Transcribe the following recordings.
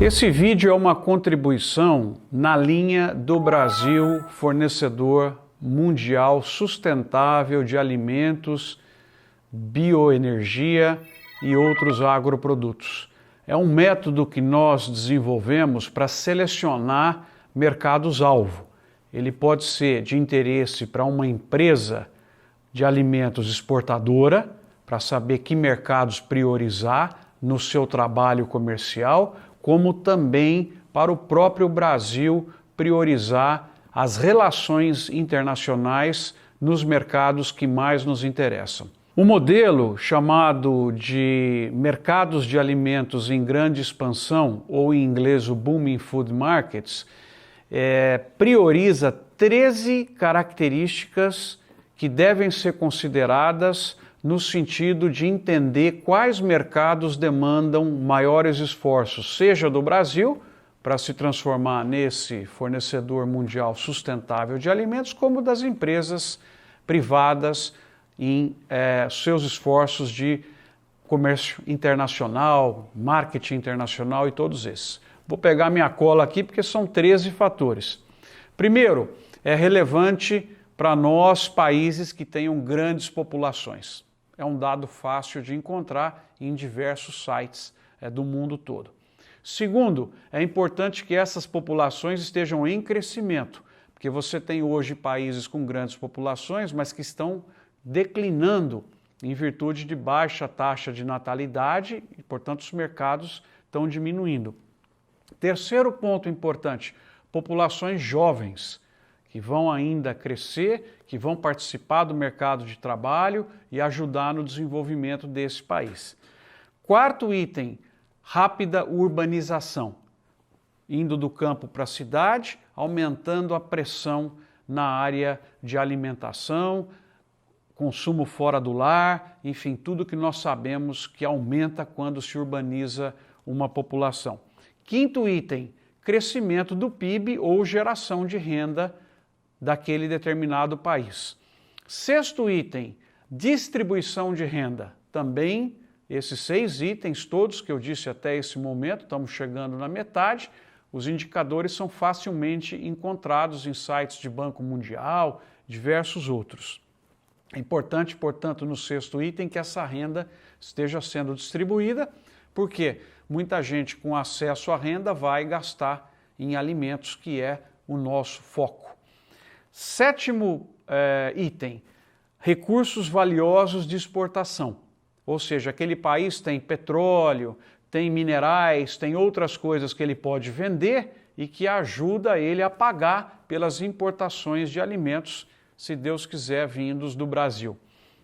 Esse vídeo é uma contribuição na linha do Brasil fornecedor mundial sustentável de alimentos, bioenergia e outros agroprodutos. É um método que nós desenvolvemos para selecionar mercados-alvo. Ele pode ser de interesse para uma empresa de alimentos exportadora, para saber que mercados priorizar no seu trabalho comercial, como também para o próprio Brasil priorizar as relações internacionais nos mercados que mais nos interessam. O modelo chamado de mercados de alimentos em grande expansão, ou em inglês o Booming Food Markets, prioriza 13 características que devem ser consideradas no sentido de entender quais mercados demandam maiores esforços, seja do Brasil, para se transformar nesse fornecedor mundial sustentável de alimentos, como das empresas privadas em seus esforços de comércio internacional, marketing internacional e todos esses. Vou pegar minha cola aqui porque são 13 fatores. Primeiro, é relevante para nós, países que tenham grandes populações. É um dado fácil de encontrar em diversos sites do mundo todo. Segundo, é importante que essas populações estejam em crescimento, porque você tem hoje países com grandes populações, mas que estão declinando em virtude de baixa taxa de natalidade e, portanto, os mercados estão diminuindo. Terceiro ponto importante, populações jovens, que vão ainda crescer, que vão participar do mercado de trabalho e ajudar no desenvolvimento desse país. Quarto item, rápida urbanização, indo do campo para a cidade, aumentando a pressão na área de alimentação, consumo fora do lar, enfim, tudo que nós sabemos que aumenta quando se urbaniza uma população. Quinto item, crescimento do PIB ou geração de renda daquele determinado país. Sexto item, distribuição de renda. Também esses 6 itens, todos que eu disse até esse momento, estamos chegando na metade, os indicadores são facilmente encontrados em sites de Banco Mundial, diversos outros. É importante, portanto, no sexto item, que essa renda esteja sendo distribuída, porque muita gente com acesso à renda vai gastar em alimentos, que é o nosso foco. Sétimo item, recursos valiosos de exportação, ou seja, aquele país tem petróleo, tem minerais, tem outras coisas que ele pode vender e que ajuda ele a pagar pelas importações de alimentos, se Deus quiser, vindos do Brasil.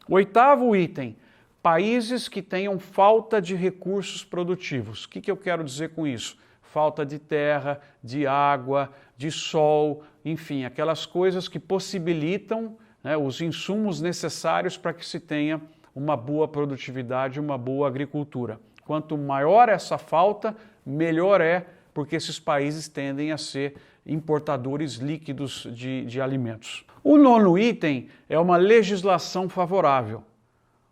Oitavo item, países que tenham falta de recursos produtivos. O que eu quero dizer com isso? Falta de terra, de água, de sol, enfim, aquelas coisas que possibilitam os insumos necessários para que se tenha uma boa produtividade, uma boa agricultura. Quanto maior essa falta, melhor é, porque esses países tendem a ser importadores líquidos de alimentos. O nono item é uma legislação favorável.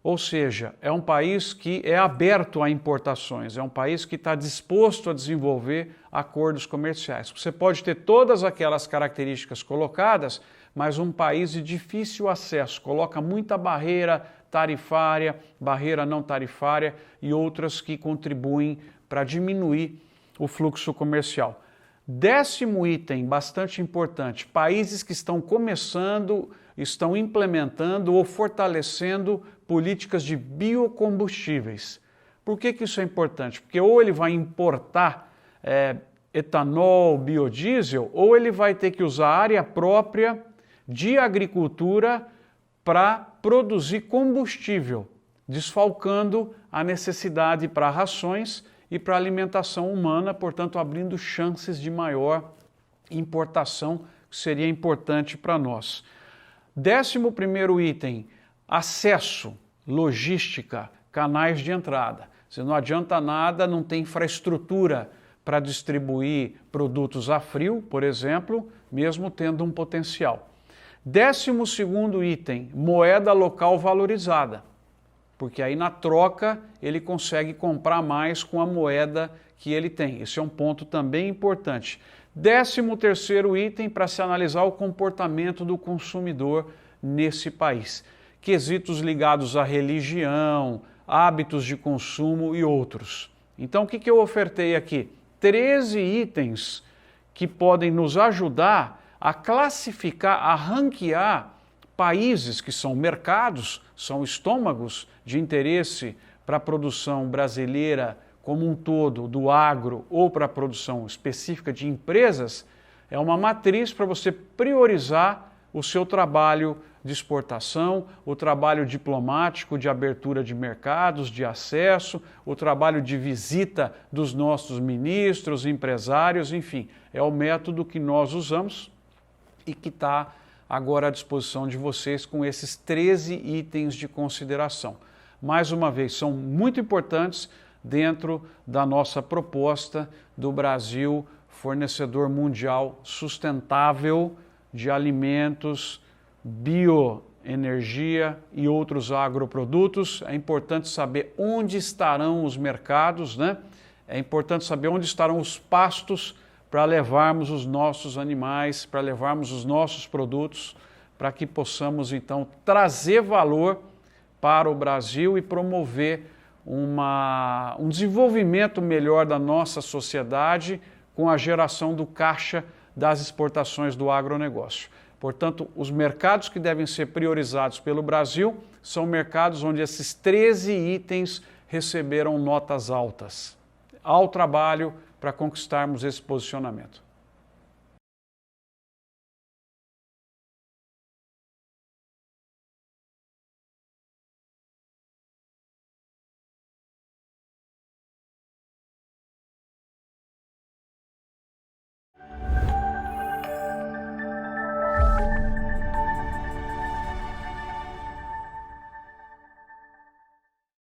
Ou seja, é um país que é aberto a importações, é um país que está disposto a desenvolver acordos comerciais. Você pode ter todas aquelas características colocadas, mas um país de difícil acesso, coloca muita barreira tarifária, barreira não tarifária e outras que contribuem para diminuir o fluxo comercial. Décimo item, bastante importante, países que estão começando, estão implementando ou fortalecendo políticas de biocombustíveis. Por que isso é importante? Porque ou ele vai importar etanol, biodiesel, ou ele vai ter que usar área própria de agricultura para produzir combustível, desfalcando a necessidade para rações e para alimentação humana, portanto, abrindo chances de maior importação, que seria importante para nós. 11º item, acesso, logística, canais de entrada. Se não adianta nada, não tem infraestrutura para distribuir produtos a frio, por exemplo, mesmo tendo um potencial. 12º item, moeda local valorizada, porque aí na troca ele consegue comprar mais com a moeda que ele tem. Esse é um ponto também importante. 13º item para se analisar o comportamento do consumidor nesse país. Quesitos ligados à religião, hábitos de consumo e outros. Então, o que eu ofertei aqui? 13 itens que podem nos ajudar a classificar, a ranquear países que são mercados, são estômagos de interesse para a produção brasileira como um todo, do agro ou para a produção específica de empresas. É uma matriz para você priorizar o seu trabalho de exportação, o trabalho diplomático de abertura de mercados, de acesso, o trabalho de visita dos nossos ministros, empresários, enfim. É o método que nós usamos e que está agora à disposição de vocês com esses 13 itens de consideração. Mais uma vez, são muito importantes dentro da nossa proposta do Brasil fornecedor mundial sustentável de alimentos, bioenergia e outros agroprodutos. É importante saber onde estarão os mercados, né? É importante saber onde estarão os pastos para levarmos os nossos animais, para levarmos os nossos produtos, para que possamos então trazer valor para o Brasil e promover um desenvolvimento melhor da nossa sociedade com a geração do caixa das exportações do agronegócio. Portanto, os mercados que devem ser priorizados pelo Brasil são mercados onde esses 13 itens receberam notas altas. Ao trabalho para conquistarmos esse posicionamento.